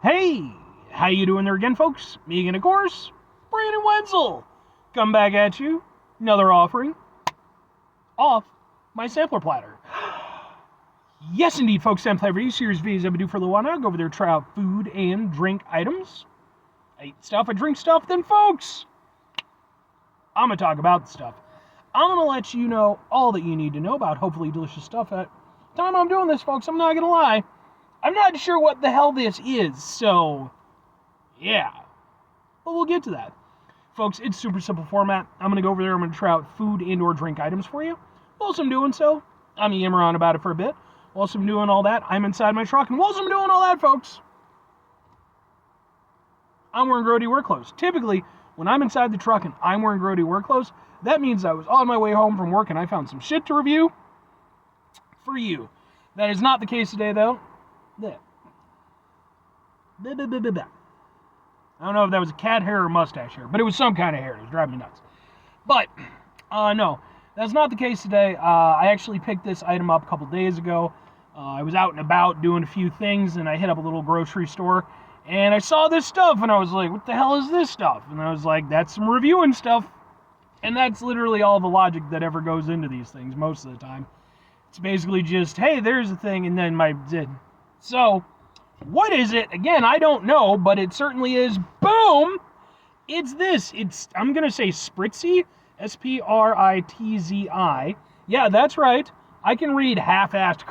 Hey, how you doing there again, folks? Me again, of course, Brandon Wenzel. Come back at you, another offering off my sampler platter. Yes, indeed, folks, sampler for these series videos I've been doing for a little while now. Go over there, try out food and drink items. I eat stuff, I drink stuff, then, folks, I'm going to talk about the stuff. I'm going to let you know all that you need to know about hopefully delicious stuff. At the time I'm doing this, folks, I'm not going to lie, I'm not sure what the hell this is, so yeah. But we'll get to that. Folks, it's super simple format. I'm going to go over there, I'm going to try out food and or drink items for you. Whilst I'm doing so, I'm going to yammer on about it for a bit. Whilst I'm doing all that, I'm inside my truck, and whilst I'm doing all that, folks, I'm wearing grody work clothes. Typically, when I'm inside the truck and I'm wearing grody work clothes, that means I was on my way home from work and I found some shit to review for you. That is not the case today, though. I don't know if that was a cat hair or mustache hair, but it was some kind of hair. It was driving me nuts. But, no, that's not the case today. I actually picked this item up a couple days ago. I was out and about doing a few things, and I hit up a little grocery store, and I saw this stuff, and I was like, what the hell is this stuff? And I was like, that's some reviewing stuff. And that's literally all the logic that ever goes into these things most of the time. It's basically just, hey, there's a thing, and then my did. So, what is it? Again, I don't know, but it certainly is. Boom! It's this. I'm going to say Spritzi. S-P-R-I-T-Z-I. Yeah, that's right. I can read half-assed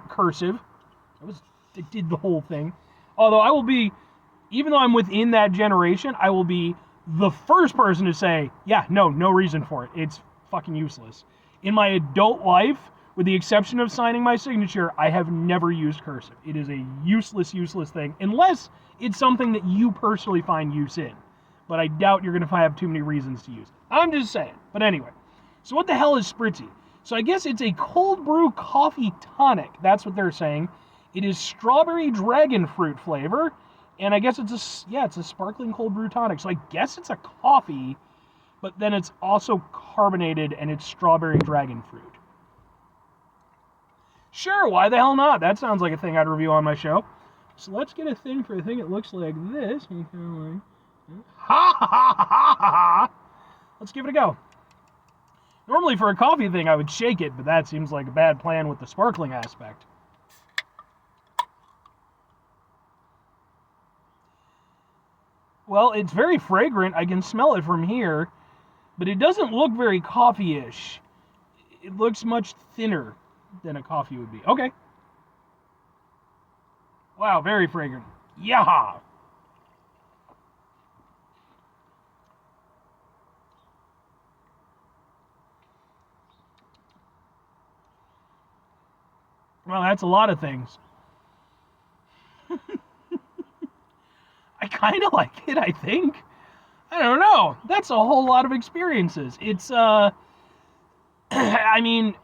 cursive. I did the whole thing. Although I will be, even though I'm within that generation, I will be the first person to say, yeah, no reason for it. It's fucking useless. In my adult life, with the exception of signing my signature, I have never used cursive. It is a useless thing, unless it's something that you personally find use in. But I doubt you're going to have too many reasons to use it. I'm just saying. But anyway, so what the hell is Spritzi? So I guess it's a cold brew coffee tonic. That's what they're saying. It is strawberry dragonfruit flavor, and I guess it's a sparkling cold brew tonic. So I guess it's a coffee, but then it's also carbonated and it's strawberry dragonfruit. Sure, why the hell not? That sounds like a thing I'd review on my show. So let's get a thing for a thing that looks like this. Ha ha ha ha ha! Let's give it a go. Normally for a coffee thing I would shake it, but that seems like a bad plan with the sparkling aspect. Well, it's very fragrant. I can smell it from here, but it doesn't look very coffee-ish. It looks much thinner than a coffee would be. Okay. Wow, very fragrant. Yaha! Well, that's a lot of things. I kind of like it, I think. I don't know. That's a whole lot of experiences. It's, I mean,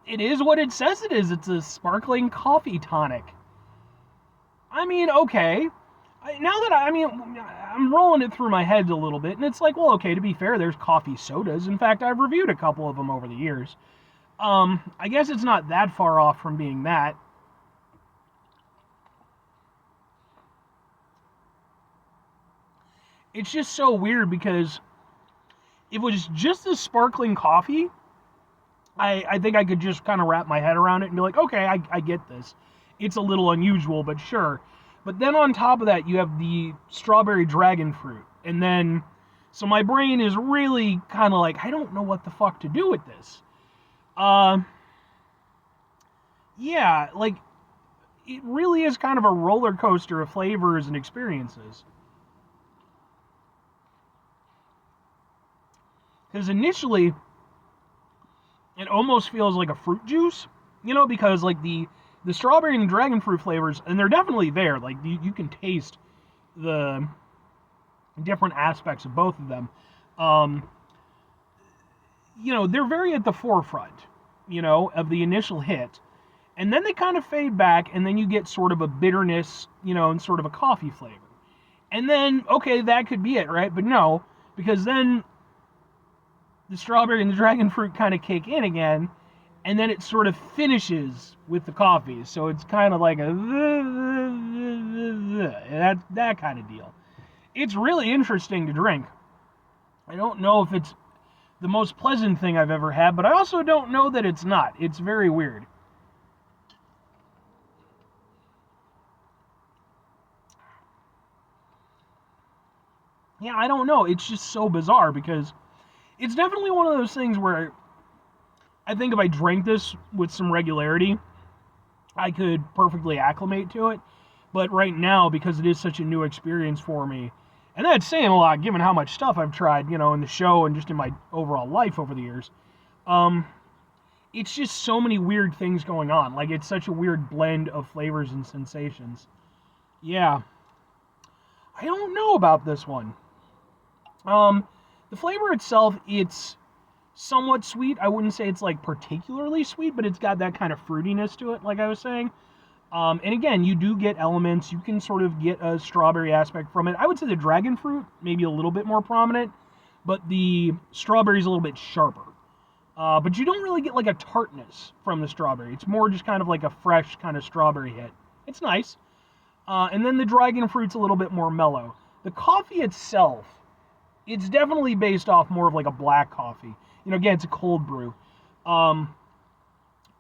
it is what it says it is. It's a sparkling coffee tonic. I mean, okay. I'm rolling it through my head a little bit, and it's like, well, okay, to be fair, there's coffee sodas. In fact, I've reviewed a couple of them over the years. I guess it's not that far off from being that. It's just so weird because if it was just a sparkling coffee, I think I could just kind of wrap my head around it and be like, okay, I get this. It's a little unusual, but sure. But then on top of that, you have the strawberry dragon fruit. And then, so my brain is really kind of like, I don't know what the fuck to do with this. Yeah, like, it really is kind of a roller coaster of flavors and experiences. Because initially, it almost feels like a fruit juice, because like the strawberry and the dragon fruit flavors, and they're definitely there. Like you can taste the different aspects of both of them. They're very at the forefront, of the initial hit. And then they kind of fade back, and then you get sort of a bitterness, and sort of a coffee flavor. And then, okay, that could be it, right? But no, because then the strawberry and the dragon fruit kind of kick in again, and then it sort of finishes with the coffee. So it's kind of like a, that kind of deal. It's really interesting to drink. I don't know if it's the most pleasant thing I've ever had, but I also don't know that it's not. It's very weird. Yeah, I don't know. It's just so bizarre because it's definitely one of those things where I think if I drank this with some regularity, I could perfectly acclimate to it. But right now, because it is such a new experience for me, and that's saying a lot given how much stuff I've tried, in the show and just in my overall life over the years, it's just so many weird things going on. Like, it's such a weird blend of flavors and sensations. Yeah. I don't know about this one. The flavor itself, it's somewhat sweet. I wouldn't say it's like particularly sweet, but it's got that kind of fruitiness to it, like I was saying. And again, you do get elements. You can sort of get a strawberry aspect from it. I would say the Dragonfruit maybe a little bit more prominent, but the strawberry's a little bit sharper. But you don't really get like a tartness from the strawberry. It's more just kind of like a fresh kind of strawberry hit. It's nice. And then the Dragonfruit's a little bit more mellow. The coffee itself, it's definitely based off more of like a black coffee. Again, it's a cold brew.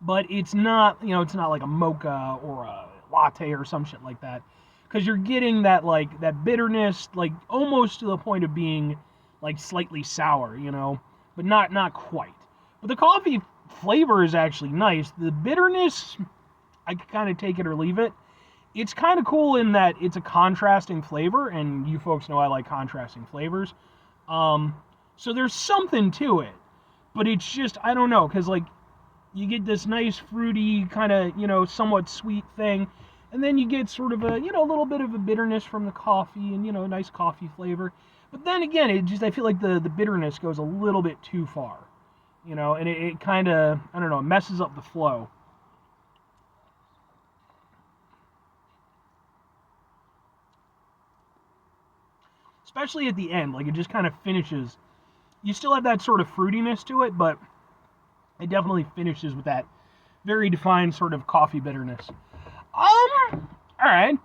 But it's not, it's not like a mocha or a latte or some shit like that. Because you're getting that, like, that bitterness, like, almost to the point of being, like, slightly sour, but not quite. But the coffee flavor is actually nice. The bitterness, I can kind of take it or leave it. It's kind of cool in that it's a contrasting flavor, and you folks know I like contrasting flavors. So there's something to it. But it's just, I don't know, because, like, you get this nice fruity kind of, somewhat sweet thing, and then you get sort of a, a little bit of a bitterness from the coffee and, a nice coffee flavor. But then again, I feel like the bitterness goes a little bit too far, and it kind of, I don't know, messes up the flow. Especially at the end, like it just kind of finishes. You still have that sort of fruitiness to it, but it definitely finishes with that very defined sort of coffee bitterness. All right.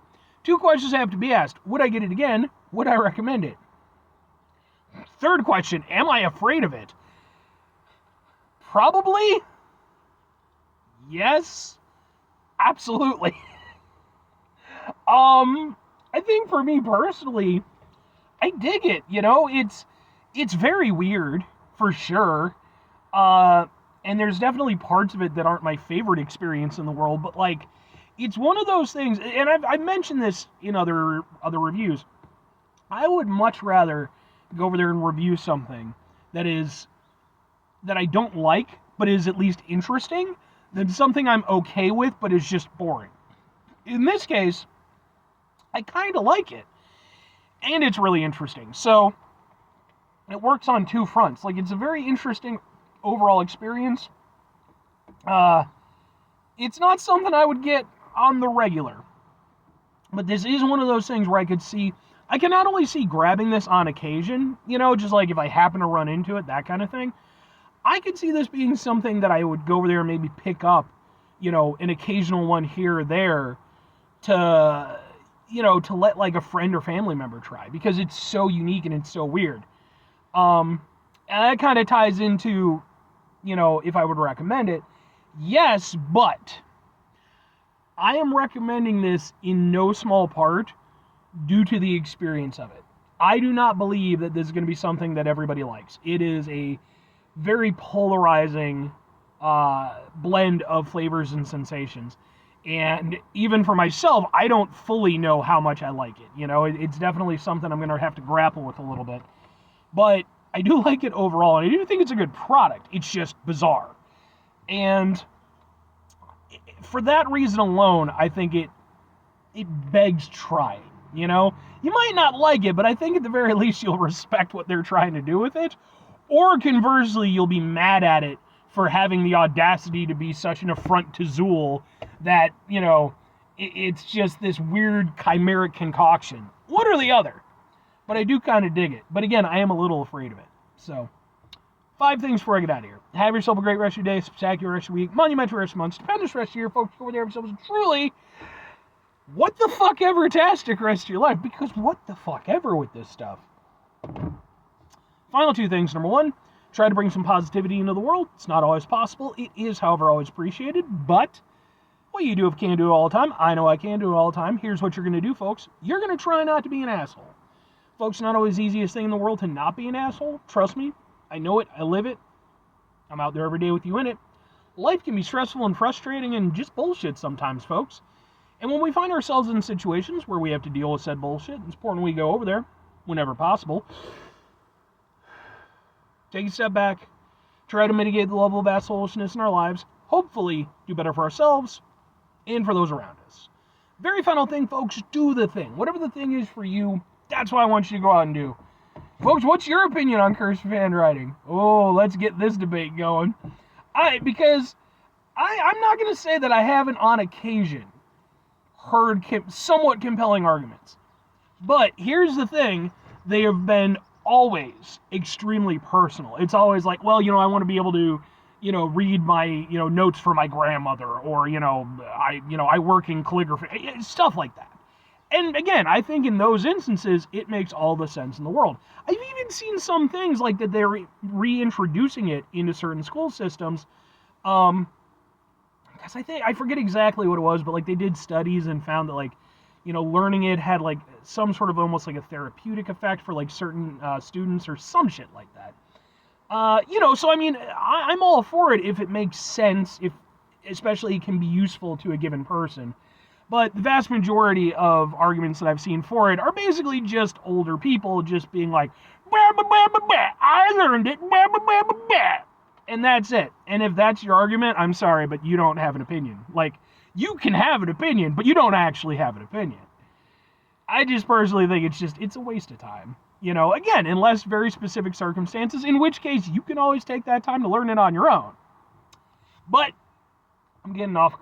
2 questions have to be asked. Would I get it again? Would I recommend it? 3rd question, am I afraid of it? Probably. Yes. Absolutely. I think for me personally, I dig it. It's very weird for sure. And there's definitely parts of it that aren't my favorite experience in the world, but like, it's one of those things, and I've mentioned this in other reviews. I would much rather go over there and review something that I don't like, but is at least interesting, than something I'm okay with, but is just boring. In this case, I kind of like it, and it's really interesting. So it works on 2 fronts. Like, it's a very interesting overall experience. It's not something I would get on the regular, but this is one of those things where I can not only see grabbing this on occasion, just like if I happen to run into it, that kind of thing. I could see this being something that I would go over there and maybe pick up, an occasional one here or there to let like a friend or family member try, because it's so unique and it's so weird. And that kind of ties into, if I would recommend it. Yes, but I am recommending this in no small part due to the experience of it. I do not believe that this is going to be something that everybody likes. It is a very polarizing blend of flavors and sensations. And even for myself, I don't fully know how much I like it. It's definitely something I'm going to have to grapple with a little bit. But I do like it overall, and I do think it's a good product. It's just bizarre. And for that reason alone, I think it begs trying, You might not like it, but I think at the very least you'll respect what they're trying to do with it. Or conversely, you'll be mad at it for having the audacity to be such an affront to Zool that, it's just this weird chimeric concoction. One or the other. But I do kind of dig it. But again, I am a little afraid of it. So, 5 things before I get out of here. Have yourself a great rest of your day, spectacular rest of your week, monumental rest of your month, stupendous rest of your year, folks. Go over there, have yourselves a truly what the fuck ever-tastic rest of your life, because what the fuck ever with this stuff. Final two things. Number one, try to bring some positivity into the world. It's not always possible. It is, however, always appreciated, but well, you can't do it all the time. I know I can't do it all the time. Here's what you're going to do, folks. You're going to try not to be an asshole. Folks, not always the easiest thing in the world to not be an asshole. Trust me. I know it. I live it. I'm out there every day with you in it. Life can be stressful and frustrating and just bullshit sometimes, folks. And when we find ourselves in situations where we have to deal with said bullshit, it's important we go over there whenever possible. Take a step back. Try to mitigate the level of assholishness in our lives. Hopefully do better for ourselves and for those around us. Very final thing, folks, do the thing. Whatever the thing is for you, that's what I want you to go out and do. Folks, what's your opinion on cursive handwriting? Oh, let's get this debate going. I'm not going to say that I haven't on occasion heard somewhat compelling arguments. But here's the thing, they have been always extremely personal. It's always like, well, I want to be able to, read my, notes for my grandmother, or, I work in calligraphy, stuff like that. And again, I think in those instances, it makes all the sense in the world. I've even seen some things like that they're reintroducing it into certain school systems. Because I forget exactly what it was, but like they did studies and found that like, learning it had like some sort of almost like a therapeutic effect for like certain students or some shit like that. So I mean, I'm all for it if it makes sense, if especially it can be useful to a given person. But the vast majority of arguments that I've seen for it are basically just older people just being like, bah, bah, bah, bah, bah, I learned it, bah, bah, bah, bah, bah. And that's it. And if that's your argument, I'm sorry, but you don't have an opinion. Like, you can have an opinion, but you don't actually have an opinion. I just personally think it's a waste of time. Again, unless very specific circumstances, in which case you can always take that time to learn it on your own. But I'm getting off